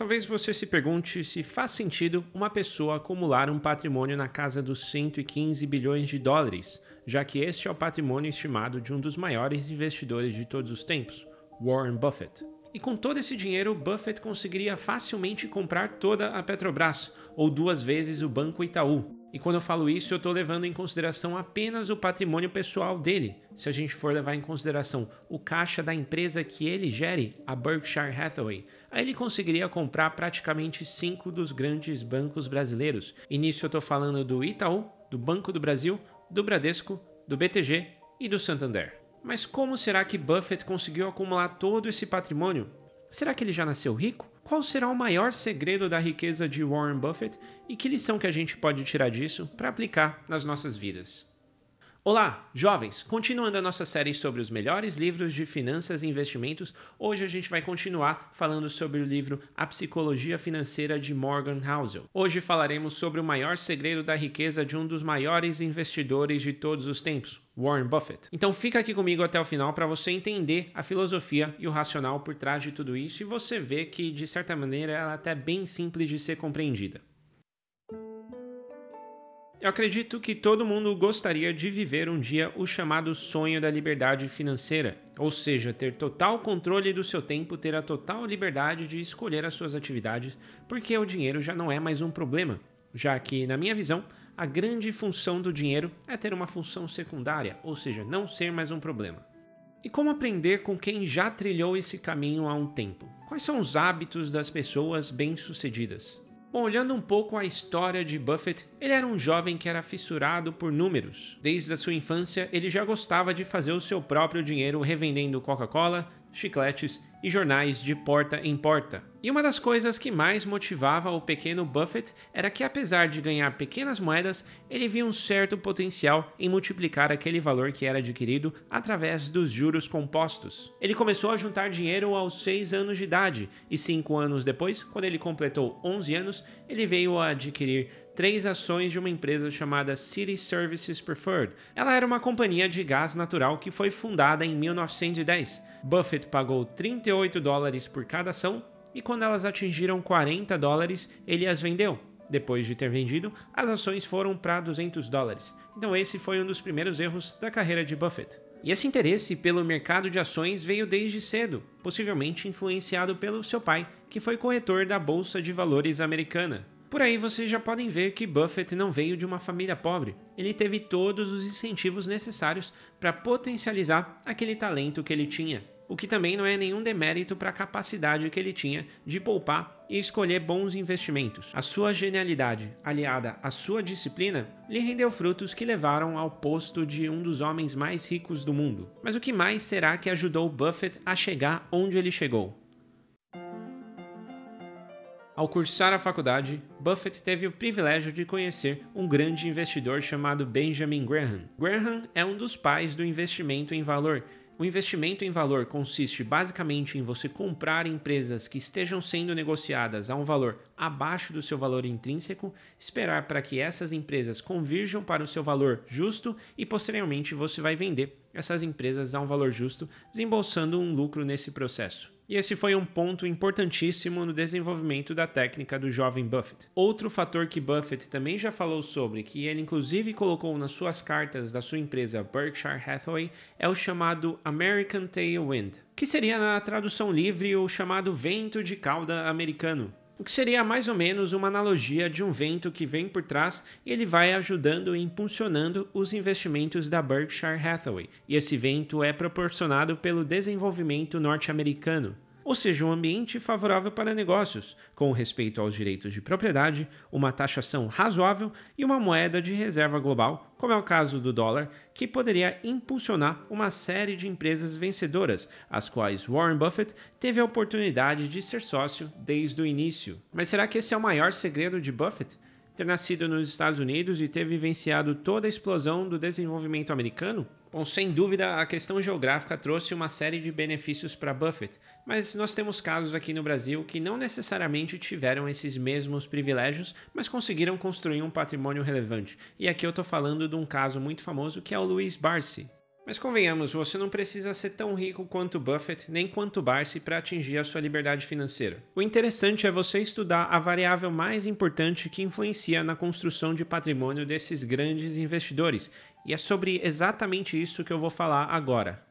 Talvez você se pergunte se faz sentido uma pessoa acumular um patrimônio na casa dos 115 bilhões de dólares, já que este é o patrimônio estimado de um dos maiores investidores de todos os tempos, Warren Buffett. E com todo esse dinheiro, Buffett conseguiria facilmente comprar toda a Petrobras, ou 2 vezes o Banco Itaú. E quando eu falo isso, eu estou levando em consideração apenas o patrimônio pessoal dele. Se a gente for levar em consideração o caixa da empresa que ele gere, a Berkshire Hathaway, aí ele conseguiria comprar praticamente 5 dos grandes bancos brasileiros. E nisso eu estou falando do Itaú, do Banco do Brasil, do Bradesco, do BTG e do Santander. Mas como será que Buffett conseguiu acumular todo esse patrimônio? Será que ele já nasceu rico? Qual será o maior segredo da riqueza de Warren Buffett e que lição que a gente pode tirar disso para aplicar nas nossas vidas? Olá, jovens! Continuando a nossa série sobre os melhores livros de finanças e investimentos, hoje a gente vai continuar falando sobre o livro A Psicologia Financeira de Morgan Housel. Hoje falaremos sobre o maior segredo da riqueza de um dos maiores investidores de todos os tempos, Warren Buffett. Então fica aqui comigo até o final para você entender a filosofia e o racional por trás de tudo isso e você ver que, de certa maneira, ela é até bem simples de ser compreendida. Eu acredito que todo mundo gostaria de viver um dia o chamado sonho da liberdade financeira, ou seja, ter total controle do seu tempo, ter a total liberdade de escolher as suas atividades, porque o dinheiro já não é mais um problema, já que, na minha visão, a grande função do dinheiro é ter uma função secundária, ou seja, não ser mais um problema. E como aprender com quem já trilhou esse caminho há um tempo? Quais são os hábitos das pessoas bem-sucedidas? Bom, olhando um pouco a história de Buffett, ele era um jovem que era fissurado por números. Desde a sua infância, ele já gostava de fazer o seu próprio dinheiro revendendo Coca-Cola, chicletes e jornais de porta em porta. E uma das coisas que mais motivava o pequeno Buffett era que, apesar de ganhar pequenas moedas, ele via um certo potencial em multiplicar aquele valor que era adquirido através dos juros compostos. Ele começou a juntar dinheiro aos 6 anos de idade e 5 anos depois, quando ele completou 11 anos, ele veio a adquirir 3 ações de uma empresa chamada City Services Preferred. Ela era uma companhia de gás natural que foi fundada em 1910. Buffett pagou $38 por cada ação e quando elas atingiram $40, ele as vendeu. Depois de ter vendido, as ações foram para $200. Então esse foi um dos primeiros erros da carreira de Buffett. E esse interesse pelo mercado de ações veio desde cedo, possivelmente influenciado pelo seu pai, que foi corretor da Bolsa de Valores americana. Por aí vocês já podem ver que Buffett não veio de uma família pobre. Ele teve todos os incentivos necessários para potencializar aquele talento que ele tinha. O que também não é nenhum demérito para a capacidade que ele tinha de poupar e escolher bons investimentos. A sua genialidade, aliada à sua disciplina, lhe rendeu frutos que levaram ao posto de um dos homens mais ricos do mundo. Mas o que mais será que ajudou Buffett a chegar onde ele chegou? Ao cursar a faculdade, Buffett teve o privilégio de conhecer um grande investidor chamado Benjamin Graham. Graham é um dos pais do investimento em valor. O investimento em valor consiste basicamente em você comprar empresas que estejam sendo negociadas a um valor abaixo do seu valor intrínseco, esperar para que essas empresas convirjam para o seu valor justo e posteriormente você vai vender essas empresas a um valor justo, desembolsando um lucro nesse processo. E esse foi um ponto importantíssimo no desenvolvimento da técnica do jovem Buffett. Outro fator que Buffett também já falou sobre, que ele inclusive colocou nas suas cartas da sua empresa Berkshire Hathaway, é o chamado American Tailwind, que seria na tradução livre o chamado vento de cauda americano. O que seria mais ou menos uma analogia de um vento que vem por trás e ele vai ajudando e impulsionando os investimentos da Berkshire Hathaway. E esse vento é proporcionado pelo desenvolvimento norte-americano, ou seja, um ambiente favorável para negócios, com respeito aos direitos de propriedade, uma taxação razoável e uma moeda de reserva global, como é o caso do dólar, que poderia impulsionar uma série de empresas vencedoras, as quais Warren Buffett teve a oportunidade de ser sócio desde o início. Mas será que esse é o maior segredo de Buffett? Ter nascido nos Estados Unidos e ter vivenciado toda a explosão do desenvolvimento americano? Bom, sem dúvida, a questão geográfica trouxe uma série de benefícios para Buffett, mas nós temos casos aqui no Brasil que não necessariamente tiveram esses mesmos privilégios, mas conseguiram construir um patrimônio relevante. E aqui eu estou falando de um caso muito famoso que é o Luiz Barsi. Mas convenhamos, você não precisa ser tão rico quanto Buffett, nem quanto Barsi para atingir a sua liberdade financeira. O interessante é você estudar a variável mais importante que influencia na construção de patrimônio desses grandes investidores, e é sobre exatamente isso que eu vou falar agora.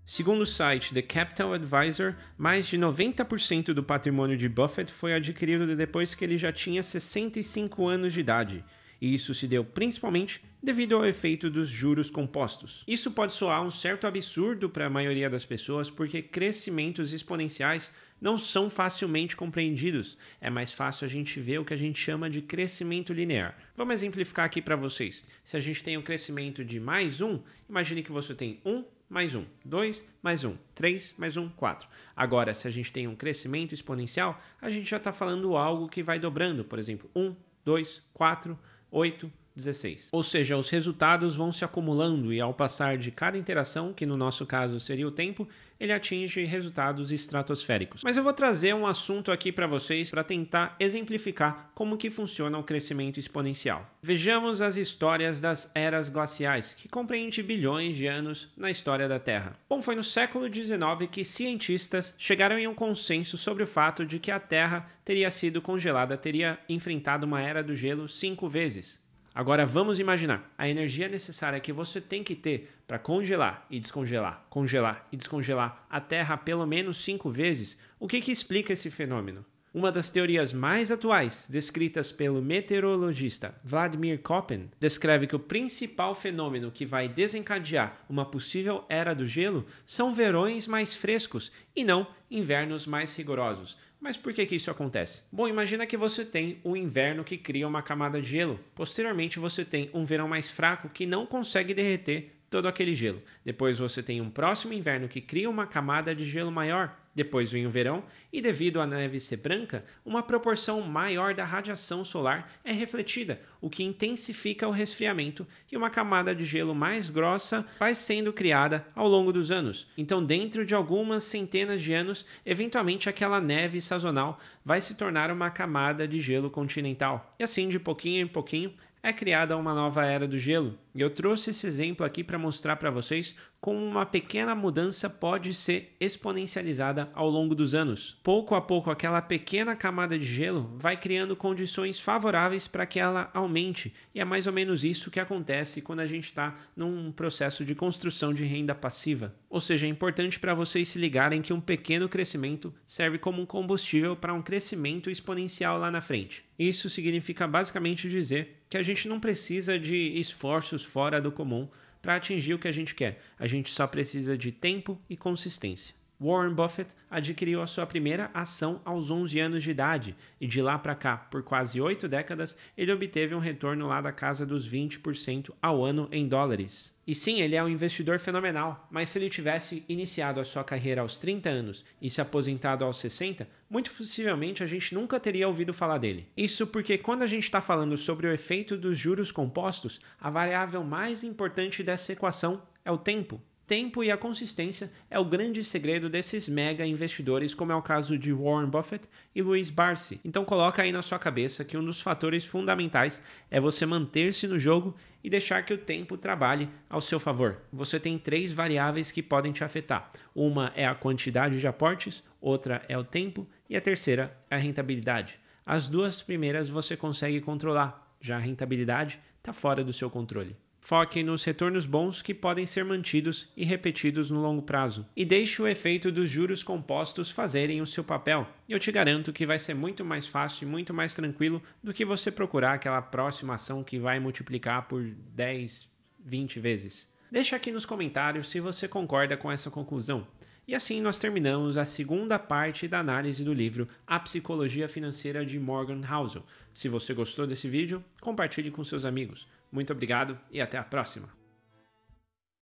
Segundo o site The Capital Advisor, mais de 90% do patrimônio de Buffett foi adquirido depois que ele já tinha 65 anos de idade. E isso se deu principalmente devido ao efeito dos juros compostos. Isso pode soar um certo absurdo para a maioria das pessoas porque crescimentos exponenciais não são facilmente compreendidos. É mais fácil a gente ver o que a gente chama de crescimento linear. Vamos exemplificar aqui para vocês. Se a gente tem um crescimento de mais 1, imagine que você tem 1 mais 1, 2 mais 1, 3 mais 1, 4. Agora, se a gente tem um crescimento exponencial, a gente já está falando algo que vai dobrando. Por exemplo, 1, 2, 4, 8, 16. Ou seja, os resultados vão se acumulando e ao passar de cada interação, que no nosso caso seria o tempo, ele atinge resultados estratosféricos. Mas eu vou trazer um assunto aqui para vocês para tentar exemplificar como que funciona o crescimento exponencial. Vejamos as histórias das eras glaciais, que compreende bilhões de anos na história da Terra. Bom, foi no século XIX que cientistas chegaram em um consenso sobre o fato de que a Terra teria sido congelada, teria enfrentado uma era do gelo 5 vezes. Agora vamos imaginar a energia necessária que você tem que ter para congelar e descongelar, congelar e descongelar a Terra pelo menos 5 vezes. O que explica esse fenômeno? Uma das teorias mais atuais, descritas pelo meteorologista Vladimir Köppen, descreve que o principal fenômeno que vai desencadear uma possível era do gelo são verões mais frescos e não invernos mais rigorosos. Mas por que isso acontece? Bom, imagina que você tem um inverno que cria uma camada de gelo. Posteriormente, você tem um verão mais fraco que não consegue derreter todo aquele gelo. Depois você tem um próximo inverno que cria uma camada de gelo maior. Depois vem o verão e, devido à neve ser branca, uma proporção maior da radiação solar é refletida, o que intensifica o resfriamento e uma camada de gelo mais grossa vai sendo criada ao longo dos anos. Então, dentro de algumas centenas de anos, eventualmente aquela neve sazonal vai se tornar uma camada de gelo continental. E assim, de pouquinho em pouquinho, é criada uma nova era do gelo. E eu trouxe esse exemplo aqui para mostrar para vocês como uma pequena mudança pode ser exponencializada ao longo dos anos. Pouco a pouco, aquela pequena camada de gelo vai criando condições favoráveis para que ela aumente. E é mais ou menos isso que acontece quando a gente está num processo de construção de renda passiva. Ou seja, é importante para vocês se ligarem que um pequeno crescimento serve como um combustível para um crescimento exponencial lá na frente. Isso significa basicamente dizer que a gente não precisa de esforços fora do comum para atingir o que a gente quer. A gente só precisa de tempo e consistência. Warren Buffett adquiriu a sua primeira ação aos 11 anos de idade e de lá para cá, por quase 8 décadas, ele obteve um retorno lá da casa dos 20% ao ano em dólares. E sim, ele é um investidor fenomenal, mas se ele tivesse iniciado a sua carreira aos 30 anos e se aposentado aos 60, muito possivelmente a gente nunca teria ouvido falar dele. Isso porque quando a gente está falando sobre o efeito dos juros compostos, a variável mais importante dessa equação é o tempo. Tempo e a consistência é o grande segredo desses mega investidores, como é o caso de Warren Buffett e Louis Barsi. Então coloca aí na sua cabeça que um dos fatores fundamentais é você manter-se no jogo e deixar que o tempo trabalhe ao seu favor. Você tem 3 variáveis que podem te afetar. Uma é a quantidade de aportes, outra é o tempo e a terceira é a rentabilidade. As 2 primeiras você consegue controlar, já a rentabilidade está fora do seu controle. Foque nos retornos bons que podem ser mantidos e repetidos no longo prazo. E deixe o efeito dos juros compostos fazerem o seu papel. E eu te garanto que vai ser muito mais fácil e muito mais tranquilo do que você procurar aquela próxima ação que vai multiplicar por 10, 20 vezes. Deixa aqui nos comentários se você concorda com essa conclusão. E assim nós terminamos a segunda parte da análise do livro A Psicologia Financeira de Morgan Housel. Se você gostou desse vídeo, compartilhe com seus amigos. Muito obrigado e até a próxima!